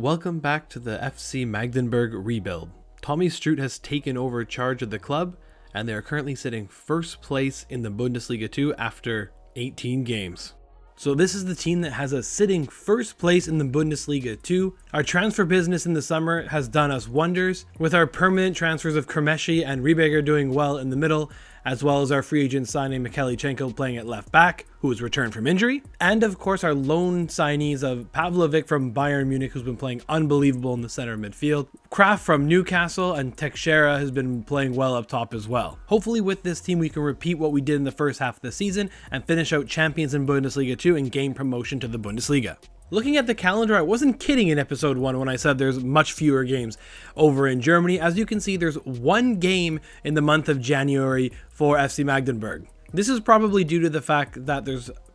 Welcome back to the FC Magdeburg rebuild. Tommy Stroot has taken over charge of the club, and they are currently sitting first place in the Bundesliga 2 after 18 games. So this is the team that has us sitting first place in the Bundesliga 2. Our transfer business in the summer has done us wonders, with our permanent transfers of Kermeshi and Rieberger doing well in the middle, as well as our free agent signing Michalichenko playing at left back, who was returned from injury, and of course our loan signees of Pavlovic from Bayern Munich, who's been playing unbelievable in the center of midfield, Kraft from Newcastle, and Teixeira has been playing well up top as well. Hopefully with this team we can repeat what we did in the first half of the season and finish out champions in Bundesliga 2 and gain promotion to the Bundesliga. Looking at the calendar, I wasn't kidding in episode 1 when I said there's much fewer games over in Germany. As you can see, there's one game in the month of January for FC Magdeburg. This is probably due to the fact that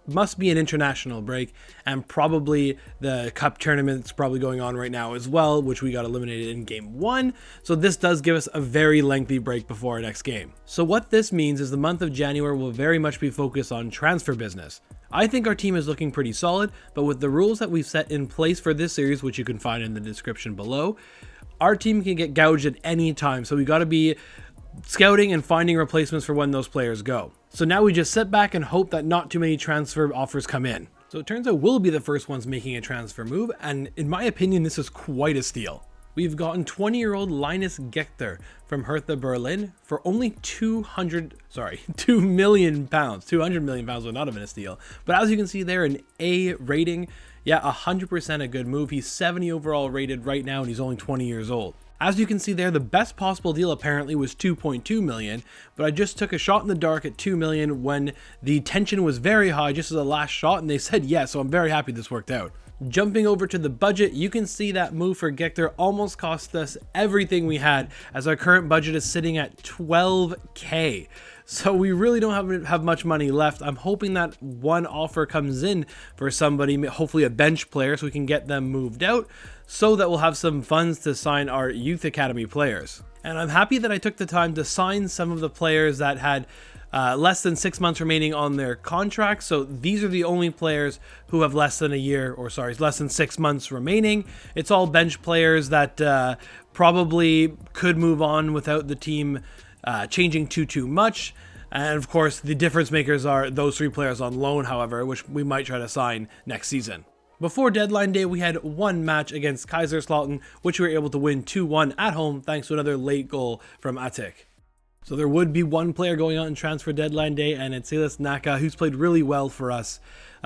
must be an international break, and probably the cup tournament's probably going on right now as well, which we got eliminated in game 1. So this does give us a very lengthy break before our next game. So what this means is the month of January will very much be focused on transfer business. I think our team is looking pretty solid, but with the rules that we've set in place for this series, which you can find in the description below, our team can get gouged at any time. So we got to be scouting and finding replacements for when those players go. So now we just sit back and hope that not too many transfer offers come in. So it turns out we'll be the first ones making a transfer move, and in my opinion, this is quite a steal. We've gotten 20-year-old Linus Gechter from Hertha Berlin for only 200 million pounds. 200 million pounds would not have been a steal. But as you can see there, an A rating. Yeah, 100% a good move. He's 70 overall rated right now, and he's only 20 years old. As you can see there, the best possible deal apparently was 2.2 million, but I just took a shot in the dark at 2 million when the tension was very high just as a last shot, and they said yes, so I'm very happy this worked out. Jumping over to the budget, you can see that move for Gechter almost cost us everything we had, as our current budget is sitting at 12k. So we really don't have much money left. I'm hoping that one offer comes in for somebody, hopefully a bench player, so we can get them moved out, so that we'll have some funds to sign our youth academy players. And I'm happy that I took the time to sign some of the players that had less than 6 months remaining on their contract. So these are the only players who have less than 6 months remaining. It's all bench players that probably could move on without the team changing too much. And of course, the difference makers are those 3 players on loan, however, which we might try to sign next season. Before deadline day, we had one match against Kaiserslautern, which we were able to win 2-1 at home thanks to another late goal from Atik. So there would be one player going out in transfer deadline day, and it's Silas Naka, who's played really well for us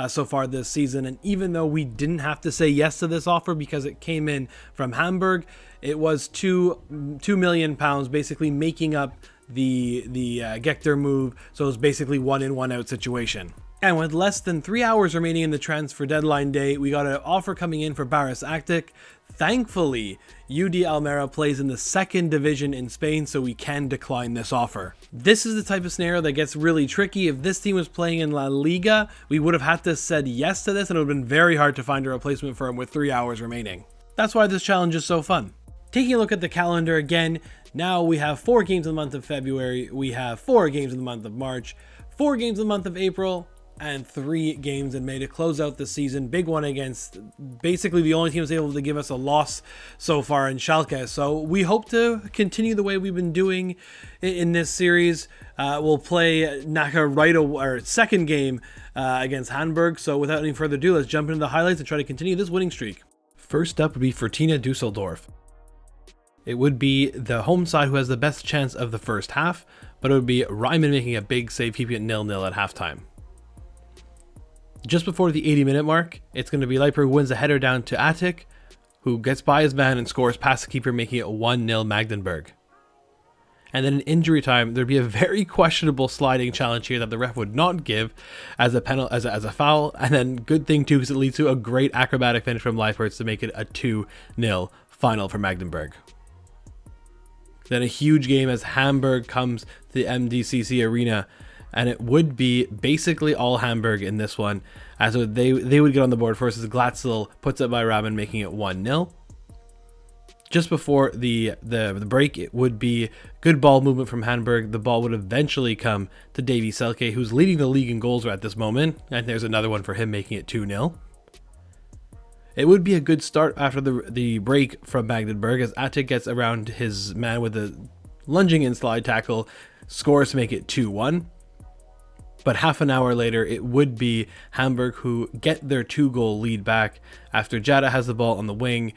so far this season. And even though we didn't have to say yes to this offer because it came in from Hamburg, it was £2 million, basically making up the Gechter move. So it was basically 1 in 1 out situation. And with less than 3 hours remaining in the transfer deadline day, we got an offer coming in for Baris Aktik. Thankfully, UD Almera plays in the 2nd division in Spain, so we can decline this offer. This is the type of scenario that gets really tricky. If this team was playing in La Liga, we would have had to said yes to this, and it would have been very hard to find a replacement for him with 3 hours remaining. That's why this challenge is so fun. Taking a look at the calendar again, now we have 4 games in the month of February, we have 4 games in the month of March, 4 games in the month of April, and 3 games in May to close out the season. Big one against basically the only team that's able to give us a loss so far in Schalke. So we hope to continue the way we've been doing in this series. We'll play Naka our second game against Hamburg. So without any further ado, let's jump into the highlights and try to continue this winning streak. First up would be Fortuna Dusseldorf. It would be the home side who has the best chance of the first half, but it would be Ryman making a big save, keeping it 0-0 at halftime. Just before the 80-minute mark, it's going to be Leiper who wins the header down to Atik, who gets by his man and scores past the keeper, making it 1-0 Magdeburg. And then in injury time, there'd be a very questionable sliding challenge here that the ref would not give as a penalty, as a foul. And then good thing too, because it leads to a great acrobatic finish from Leipertz to make it a 2-0 final for Magdeburg. Then a huge game as Hamburg comes to the MDCC arena, and it would be basically all Hamburg in this one, as they would get on the board first as Glatzel puts it by Raman, making it 1-0. Just before the break, it would be good ball movement from Hamburg. The ball would eventually come to Davy Selke, who's leading the league in goals at this moment, and there's another one for him, making it 2-0. It would be a good start after the break from Magdeburg, as Attic gets around his man with a lunging in slide tackle, scores to make it 2-1. But half an hour later, it would be Hamburg who get their 2-goal lead back after Jada has the ball on the wing.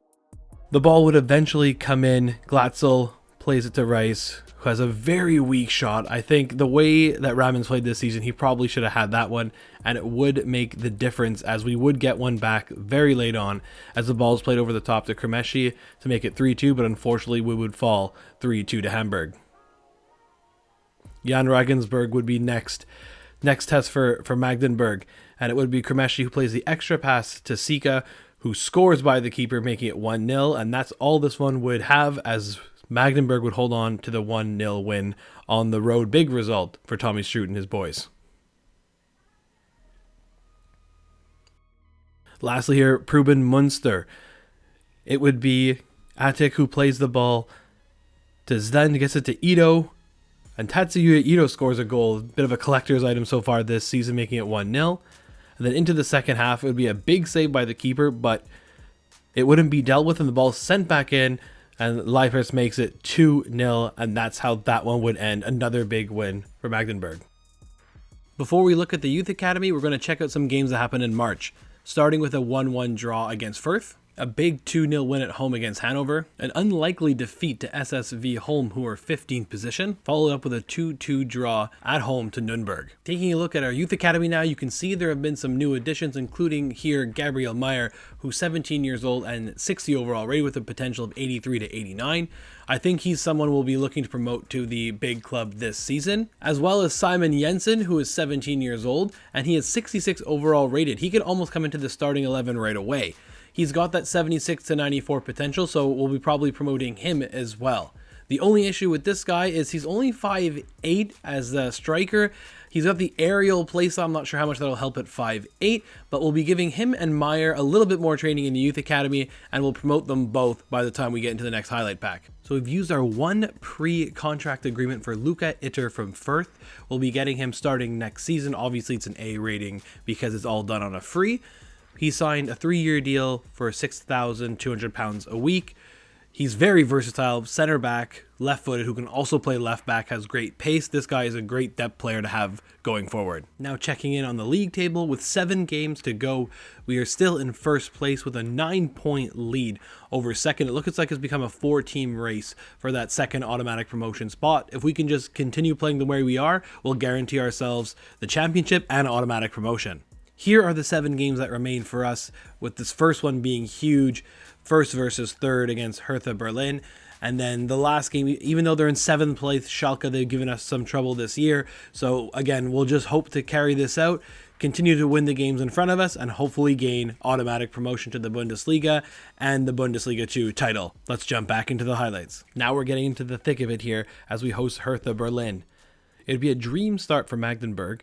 The ball would eventually come in. Glatzel plays it to Rice, who has a very weak shot. I think the way that Ramens played this season, he probably should have had that one, and it would make the difference, as we would get one back very late on as the ball is played over the top to Kremeshi to make it 3-2, but unfortunately we would fall 3-2 to Hamburg. Jan Regensburg would be next test for Magdeburg, and it would be Kremeshi who plays the extra pass to Sika, who scores by the keeper, making it 1-0, and that's all this one would have, as Magdeburg would hold on to the 1-0 win on the road. Big result for Tommy Stroot and his boys. Lastly here, Preuben Munster. It would be Attic who plays the ball to Zden, gets it to Ito, and Tatsuya Ito scores a goal. A bit of a collector's item so far this season, making it 1-0. And then into the second half, it would be a big save by the keeper, but it wouldn't be dealt with, and the ball sent back in, and Leipers makes it 2-0, and that's how that one would end. Another big win for Magdeburg. Before we look at the Youth Academy, we're going to check out some games that happened in March, starting with a 1-1 draw against Firth, a big 2-0 win at home against Hanover, an unlikely defeat to SSV Holm, who are 15th position, followed up with a 2-2 draw at home to Nürnberg. Taking a look at our Youth Academy now, you can see there have been some new additions, including here Gabriel Meyer, who's 17 years old and 60 overall rated with a potential of 83 to 89. I think he's someone we'll be looking to promote to the big club this season, as well as Simon Jensen, who is 17 years old, and he is 66 overall rated. He could almost come into the starting 11 right away. He's got that 76 to 94 potential, so we'll be probably promoting him as well. The only issue with this guy is he's only 5'8" as a striker. He's got the aerial playstyle. I'm not sure how much that'll help at 5'8", but we'll be giving him and Meyer a little bit more training in the Youth Academy, and we'll promote them both by the time we get into the next highlight pack. So we've used our one pre-contract agreement for Luca Itter from Firth. We'll be getting him starting next season. Obviously, it's an A rating because it's all done on a free. He signed a 3-year deal for £6,200 a week. He's very versatile, center back, left-footed, who can also play left back, has great pace. This guy is a great depth player to have going forward. Now checking in on the league table with 7 games to go, we are still in first place with a 9-point lead over second. It looks like it's become a 4-team race for that second automatic promotion spot. If we can just continue playing the way we are, we'll guarantee ourselves the championship and automatic promotion. Here are the 7 games that remain for us, with this first one being huge, first versus third against Hertha Berlin. And then the last game, even though they're in 7th place, Schalke, they've given us some trouble this year. So again, we'll just hope to carry this out, continue to win the games in front of us, and hopefully gain automatic promotion to the Bundesliga and the Bundesliga 2 title. Let's jump back into the highlights. Now we're getting into the thick of it here as we host Hertha Berlin. It'd be a dream start for Magdeburg,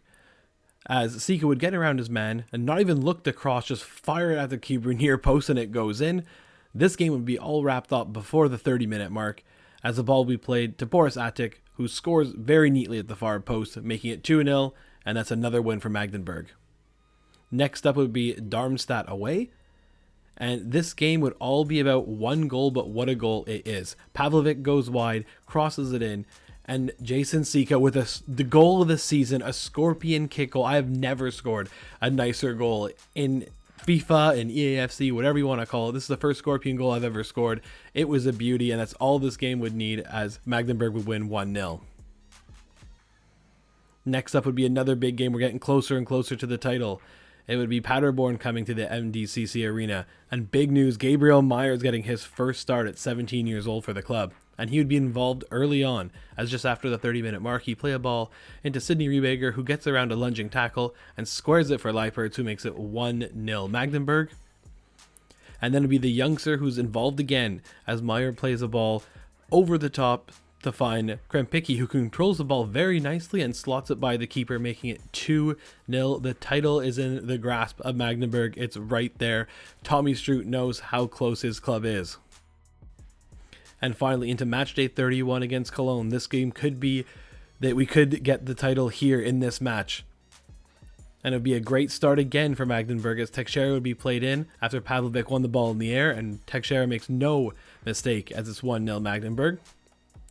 as Sika would get around his man and not even look to cross, just fire it at the keeper near post and it goes in. This game would be all wrapped up before the 30-minute mark, as the ball would be played to Boris Attic, who scores very neatly at the far post, making it 2-0, and that's another win for Magdeburg. Next up would be Darmstadt away, and this game would all be about one goal, but what a goal it is. Pavlovic goes wide, crosses it in, and Jason Sika with the goal of the season, a scorpion kick goal. I have never scored a nicer goal in FIFA and EAFC, whatever you want to call it. This is the first scorpion goal I've ever scored. It was a beauty, and that's all this game would need, as Magdeburg would win 1-0. Next up would be another big game. We're getting closer and closer to the title. It would be Paderborn coming to the MDCC Arena. And big news, Gabriel Meyer is getting his first start at 17 years old for the club. And he would be involved early on, as just after the 30-minute mark, he play a ball into Sidney Riebager, who gets around a lunging tackle and squares it for Leipertz, who makes it 1-0 Magdeburg. And then it would be the youngster who's involved again, as Meyer plays a ball over the top to find Krempicki, who controls the ball very nicely and slots it by the keeper, making it 2-0. The title is in the grasp of Magdeburg. It's right there. Tommy Stroot knows how close his club is. And finally, into match day 31 against Cologne. This game could be that we could get the title here in this match. And it would be a great start again for Magdeburg, as Teixeira would be played in after Pavlovic won the ball in the air, and Teixeira makes no mistake as it's 1-0 Magdeburg.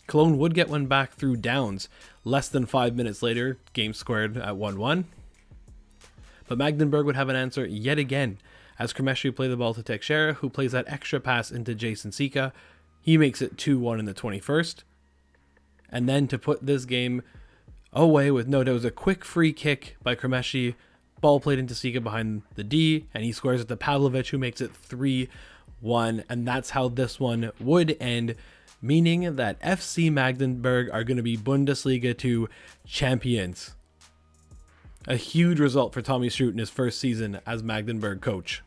Cologne would get one back through downs less than 5 minutes later, game squared at 1-1. But Magdeburg would have an answer yet again as Kremeschi play the ball to Teixeira, who plays that extra pass into Jason Sika. He makes it 2-1 in the 21st. And then to put this game away with no doubt, it was a quick free kick by Kremeschi, ball played into Sika behind the D, and he squares it to Pavlovic, who makes it 3-1, and that's how this one would end, meaning that FC Magdeburg are going to be Bundesliga 2 champions. A huge result for Tommy Stroot in his first season as Magdeburg coach.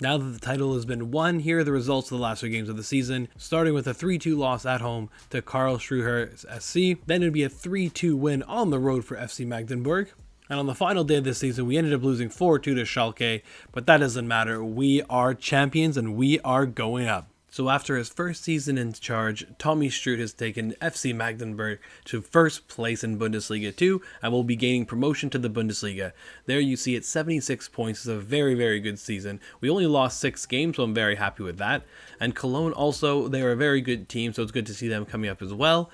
Now that the title has been won, here are the results of the last 3 games of the season, starting with a 3-2 loss at home to Karlsruhe SC. Then it would be a 3-2 win on the road for FC Magdeburg. And on the final day of this season, we ended up losing 4-2 to Schalke, but that doesn't matter. We are champions and we are going up. So after his first season in charge, Tommy Stroot has taken FC Magdeburg to first place in Bundesliga 2 and will be gaining promotion to the Bundesliga. There you see it, 76 points is a very, very good season. We only lost 6 games, so I'm very happy with that. And Cologne also, they are a very good team, so it's good to see them coming up as well.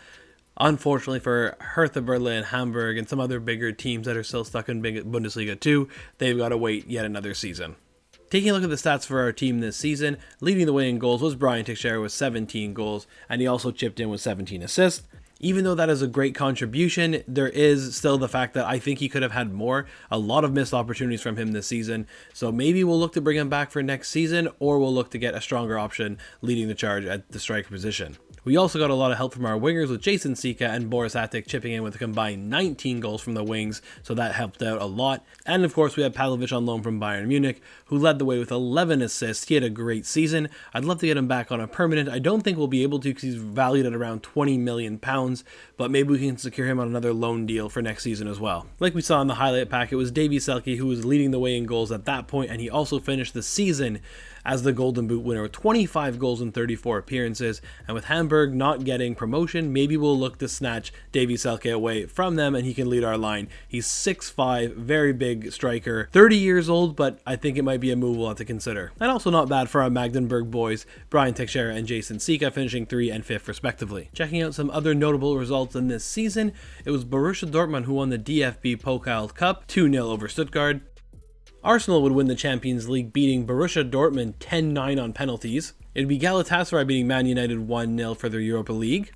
Unfortunately for Hertha Berlin, Hamburg, and some other bigger teams that are still stuck in Bundesliga 2, they've got to wait yet another season. Taking a look at the stats for our team this season, leading the way in goals was Brian Teixeira with 17 goals, and he also chipped in with 17 assists. Even though that is a great contribution, there is still the fact that I think he could have had more. A lot of missed opportunities from him this season, so maybe we'll look to bring him back for next season, or we'll look to get a stronger option leading the charge at the striker position. We also got a lot of help from our wingers with Jason Sika and Boris Attic chipping in with a combined 19 goals from the wings, so that helped out a lot. And of course we had Pavlovic on loan from Bayern Munich, who led the way with 11 assists. He had a great season. I'd love to get him back on a permanent. I don't think we'll be able to because he's valued at around £20 million, but maybe we can secure him on another loan deal for next season as well. Like we saw in the highlight pack, it was Davy Selke who was leading the way in goals at that point, and he also finished the season as the Golden Boot winner with 25 goals in 34 appearances. And with Hamburg not getting promotion, maybe we'll look to snatch Davy Selke away from them and he can lead our line. He's 6'5", very big striker, 30 years old, but I think it might be a move we'll have to consider. And also not bad for our Magdeburg boys, Brian Teixeira and Jason Sika finishing 3rd and 5th respectively. Checking out some other notable results in this season, it was Borussia Dortmund who won the DFB Pokal Cup 2-0 over Stuttgart. Arsenal would win the Champions League, beating Borussia Dortmund 10-9 on penalties. It'd be Galatasaray beating Man United 1-0 for their Europa League.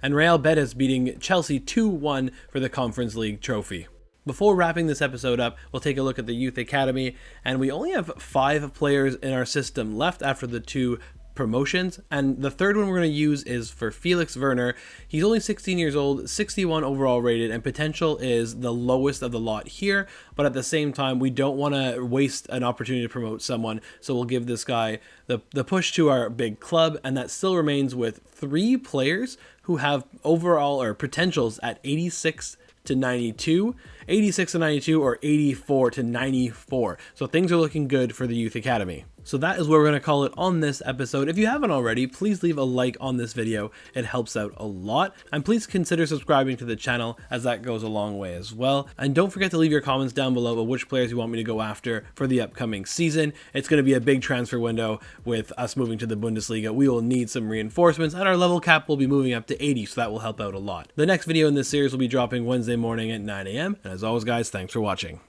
And Real Betis beating Chelsea 2-1 for the Conference League trophy. Before wrapping this episode up, we'll take a look at the Youth Academy, and we only have 5 players in our system left after the 2 promotions, and the third one we're going to use is for Felix Werner. He's only 16 years old, 61 overall rated, and potential is the lowest of the lot here, but at the same time we don't want to waste an opportunity to promote someone, so we'll give this guy the push to our big club, and that still remains with 3 players who have overall or potentials at 86 to 92, 86 to 92, or 84 to 94. So things are looking good for the Youth Academy. So that is where we're going to call it on this episode. If you haven't already, please leave a like on this video. It helps out a lot. And please consider subscribing to the channel, as that goes a long way as well. And don't forget to leave your comments down below about which players you want me to go after for the upcoming season. It's going to be a big transfer window with us moving to the Bundesliga. We will need some reinforcements, and our level cap will be moving up to 80, so that will help out a lot. The next video in this series will be dropping Wednesday morning at 9 AM. And as always, guys, thanks for watching.